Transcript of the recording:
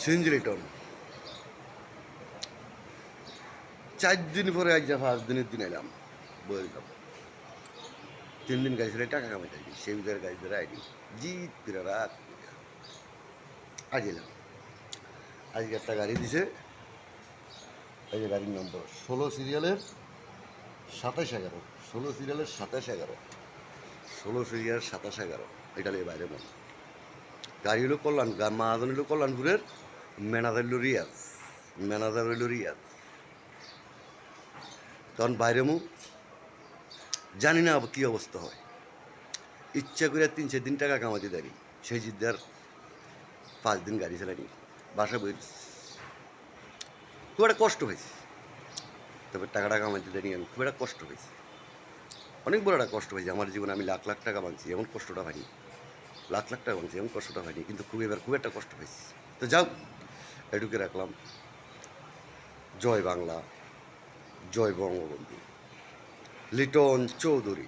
CNG Liton 4 দিন পরে আজ 5 দিনের দিন এলাম বললাম 3 দিন গাড়ি ছেড়ে টাকা কামাইতে আইনি সেই ভিতরে গাড়ি ধরে আইনি জিত ফিরে রাত আজ এলাম আজকে একটা গাড়ি দিছে এই যে গাড়ির নম্বর 16 সিরিয়ালের 2711 16 সিরিয়ালের 2711 16 সিরিয়াল 2711 এটা নিয়ে বাইরে মন গাড়ি হলো কল্যাণ মাহাজন হলো কল্যাণপুরের ম্যানেজার হলো রিয়াজ ম্যানেজার হইল রিয়াজ তখন বাইরে মু জানি না কী অবস্থা হয় ইচ্ছা করে 3-4 দিন টাকা কামাতে দেয়নি সেই জিদ্দার 5 দিন গাড়ি চালানি বাসা বই খুব একটা কষ্ট হয়েছে তবে টাকাটা কামাইতে দেয়নি আমি খুব একটা কষ্ট হয়েছে অনেক বড় একটা কষ্ট হয়েছে আমার জীবনে আমি লাখ লাখ টাকা ভাঙছি এমন কষ্টটা হয়নি লাখ লাখ টাকা ভাঙছি এমন কষ্টটা হয়নি কিন্তু খুব একটা কষ্ট হয়েছে তো যাও এটুকে রাখলাম জয় বাংলা জয় বঙ্গবন্ধু লিটন চৌধুরী